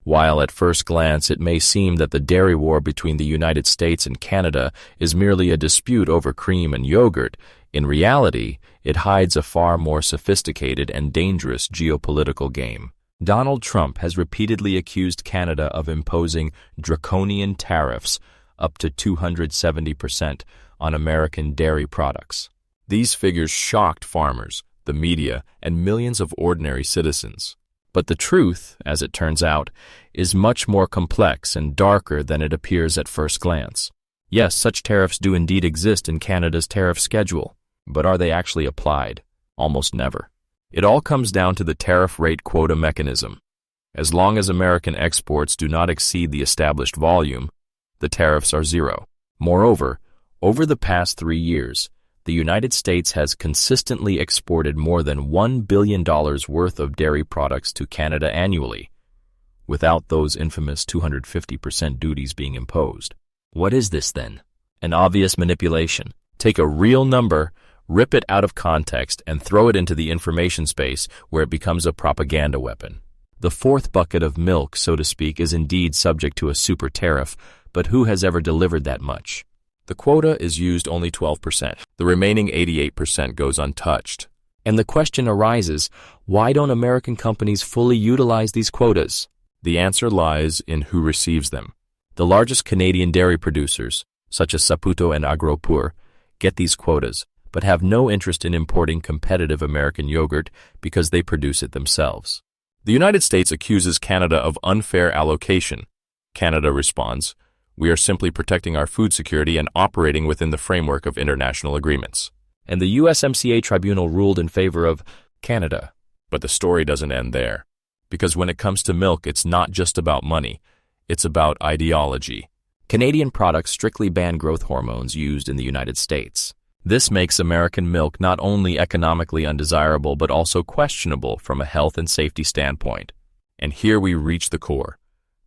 While at first glance it may seem that the dairy war between the United States and Canada is merely a dispute over cream and yogurt, in reality, it hides a far more sophisticated and dangerous geopolitical game. Donald Trump has repeatedly accused Canada of imposing draconian tariffs up to 270% on American dairy products. These figures shocked farmers, the media, and millions of ordinary citizens. But the truth, as it turns out, is much more complex and darker than it appears at first glance. Yes, such tariffs do indeed exist in Canada's tariff schedule, but are they actually applied? Almost never. It all comes down to the tariff rate quota mechanism. As long as American exports do not exceed the established volume, the tariffs are zero. Moreover, over the past 3 years, the United States has consistently exported more than $1 billion worth of dairy products to Canada annually, without those infamous 250% duties being imposed. What is this then? An obvious manipulation. Take a real number, rip it out of context, and throw it into the information space where it becomes a propaganda weapon. The fourth bucket of milk, so to speak, is indeed subject to a super tariff, but who has ever delivered that much? The quota is used only 12%. The remaining 88% goes untouched. And the question arises, why don't American companies fully utilize these quotas? The answer lies in who receives them. The largest Canadian dairy producers, such as Saputo and Agropur, get these quotas, but have no interest in importing competitive American yogurt because they produce it themselves. The United States accuses Canada of unfair allocation. Canada responds, "We are simply protecting our food security and operating within the framework of international agreements." And the USMCA tribunal ruled in favor of Canada. But the story doesn't end there. Because when it comes to milk, it's not just about money. It's about ideology. Canadian products strictly ban growth hormones used in the United States. This makes American milk not only economically undesirable but also questionable from a health and safety standpoint. And here we reach the core.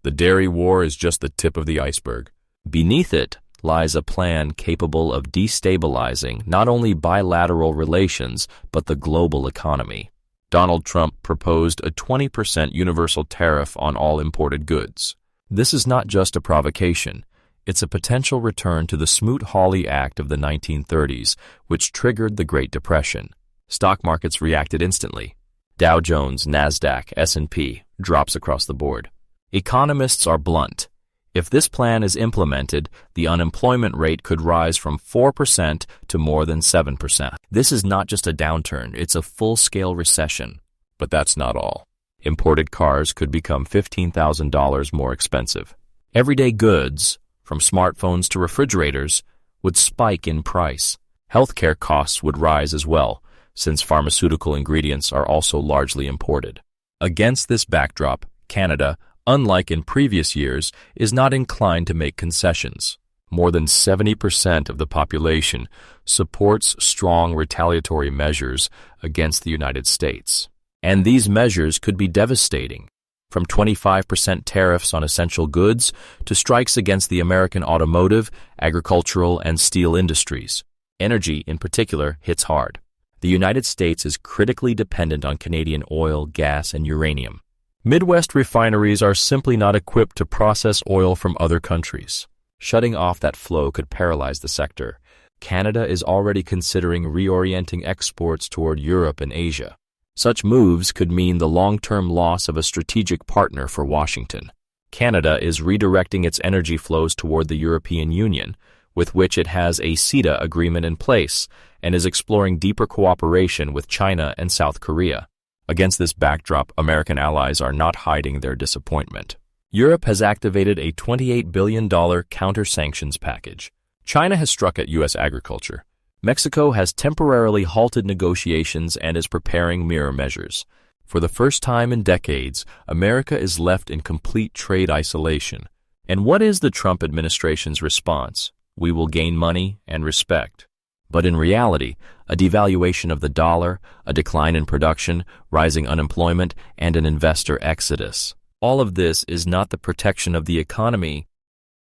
The dairy war is just the tip of the iceberg. Beneath it lies a plan capable of destabilizing not only bilateral relations but the global economy. Donald Trump proposed a 20% universal tariff on all imported goods. This is not just a provocation. It's a potential return to the Smoot-Hawley Act of the 1930s, which triggered the Great Depression. Stock markets reacted instantly. Dow Jones, Nasdaq, S&P drops across the board. Economists are blunt. If this plan is implemented, the unemployment rate could rise from 4% to more than 7%. This is not just a downturn, it's a full-scale recession. But that's not all. Imported cars could become $15,000 more expensive. Everyday goods, from smartphones to refrigerators, would spike in price. Healthcare costs would rise as well, since pharmaceutical ingredients are also largely imported. Against this backdrop, Canada, unlike in previous years, is not inclined to make concessions. More than 70% of the population supports strong retaliatory measures against the United States. And these measures could be devastating, from 25% tariffs on essential goods to strikes against the American automotive, agricultural, and steel industries. Energy, in particular, hits hard. The United States is critically dependent on Canadian oil, gas, and uranium. Midwest refineries are simply not equipped to process oil from other countries. Shutting off that flow could paralyze the sector. Canada is already considering reorienting exports toward Europe and Asia. Such moves could mean the long-term loss of a strategic partner for Washington. Canada is redirecting its energy flows toward the European Union, with which it has a CETA agreement in place, and is exploring deeper cooperation with China and South Korea. Against this backdrop, American allies are not hiding their disappointment. Europe has activated a $28 billion counter-sanctions package. China has struck at U.S. agriculture. Mexico has temporarily halted negotiations and is preparing mirror measures. For the first time in decades, America is left in complete trade isolation. And what is the Trump administration's response? We will gain money and respect. But in reality, a devaluation of the dollar, a decline in production, rising unemployment, and an investor exodus. All of this is not the protection of the economy,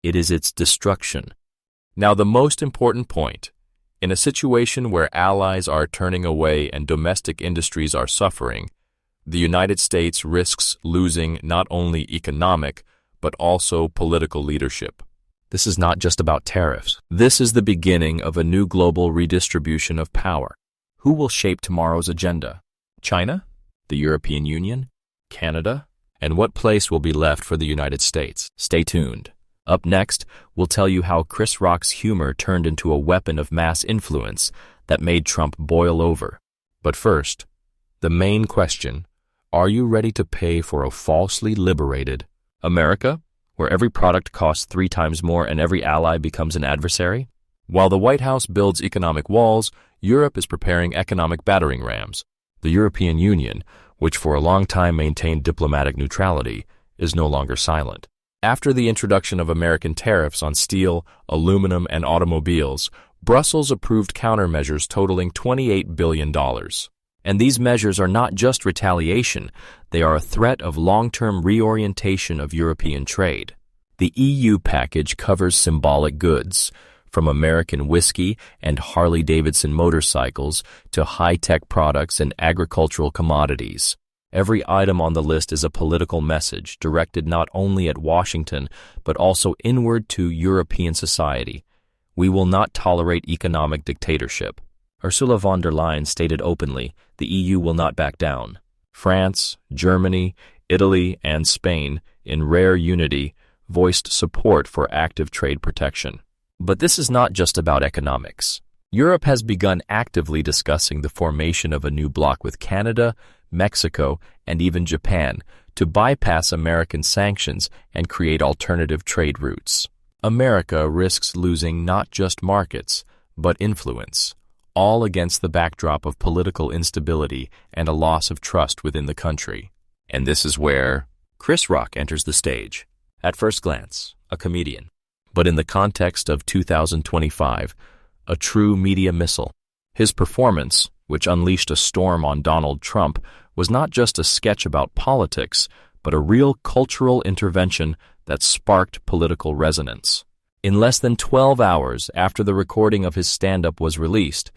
it is its destruction. Now, the most important point. In a situation where allies are turning away and domestic industries are suffering, the United States risks losing not only economic, but also political leadership. This is not just about tariffs. This is the beginning of a new global redistribution of power. Who will shape tomorrow's agenda? China? The European Union? Canada? And what place will be left for the United States? Stay tuned. Up next, we'll tell you how Chris Rock's humor turned into a weapon of mass influence that made Trump boil over. But first, the main question: are you ready to pay for a falsely liberated America, where every product costs 3 times more and every ally becomes an adversary? While the White House builds economic walls, Europe is preparing economic battering rams. The European Union, which for a long time maintained diplomatic neutrality, is no longer silent. After the introduction of American tariffs on steel, aluminum, and automobiles, Brussels approved countermeasures totaling $28 billion. And these measures are not just retaliation, they are a threat of long-term reorientation of European trade. The EU package covers symbolic goods, from American whiskey and Harley-Davidson motorcycles to high-tech products and agricultural commodities. Every item on the list is a political message directed not only at Washington, but also inward to European society. We will not tolerate economic dictatorship. Ursula von der Leyen stated openly, the EU will not back down. France, Germany, Italy, and Spain, in rare unity, voiced support for active trade protection. But this is not just about economics. Europe has begun actively discussing the formation of a new bloc with Canada, Mexico, and even Japan to bypass American sanctions and create alternative trade routes. America risks losing not just markets, but influence, all against the backdrop of political instability and a loss of trust within the country. And this is where Chris Rock enters the stage. At first glance, a comedian, but in the context of 2025, a true media missile. His performance, which unleashed a storm on Donald Trump, was not just a sketch about politics, but a real cultural intervention that sparked political resonance. In less than 12 hours after the recording of his stand-up was released,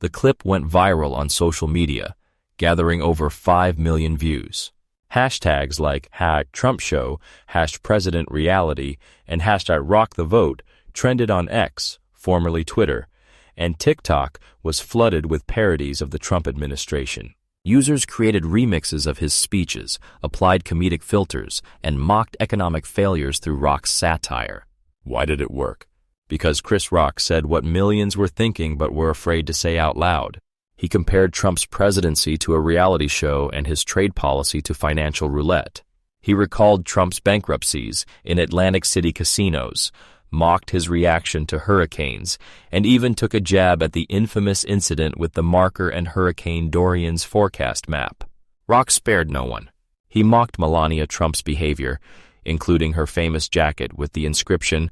the clip went viral on social media, gathering over 5 million views. Hashtags like #TrumpShow, #PresidentReality, and #RockTheVote trended on X, formerly Twitter, and TikTok was flooded with parodies of the Trump administration. Users created remixes of his speeches, applied comedic filters, and mocked economic failures through Rock's satire. Why did it work? Because Chris Rock said what millions were thinking but were afraid to say out loud. He compared Trump's presidency to a reality show and his trade policy to financial roulette. He recalled Trump's bankruptcies in Atlantic City casinos, mocked his reaction to hurricanes, and even took a jab at the infamous incident with the marker and Hurricane Dorian's forecast map. Rock spared no one. He mocked Melania Trump's behavior, including her famous jacket with the inscription,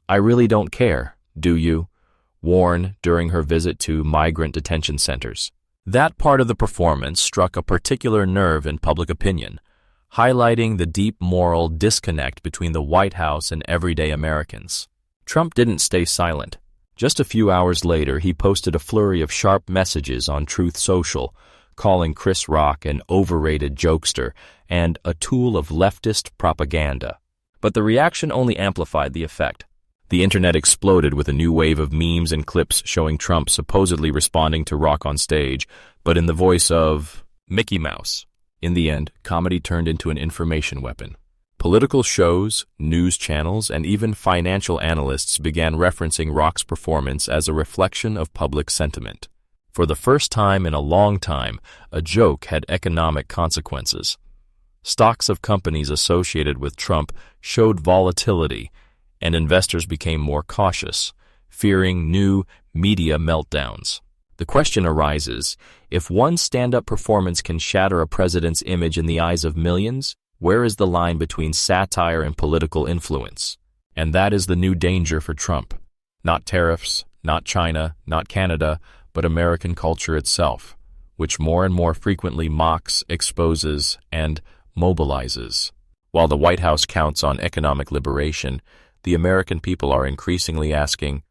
"I really don't care, do you?" worn during her visit to migrant detention centers. That part of the performance struck a particular nerve in public opinion, highlighting the deep moral disconnect between the White House and everyday Americans. Trump didn't stay silent. Just a few hours later, he posted a flurry of sharp messages on Truth Social, calling Chris Rock an overrated jokester and a tool of leftist propaganda. But the reaction only amplified the effect. The internet exploded with a new wave of memes and clips showing Trump supposedly responding to Rock on stage, but in the voice of Mickey Mouse. In the end, comedy turned into an information weapon. Political shows, news channels, and even financial analysts began referencing Rock's performance as a reflection of public sentiment. For the first time in a long time, a joke had economic consequences. Stocks of companies associated with Trump showed volatility, and investors became more cautious, fearing new media meltdowns. The question arises, if one stand-up performance can shatter a president's image in the eyes of millions, where is the line between satire and political influence? And that is the new danger for Trump. Not tariffs, not China, not Canada, but American culture itself, which more and more frequently mocks, exposes, and mobilizes. While the White House counts on economic liberation, the American people are increasingly asking,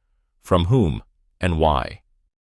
from whom and why?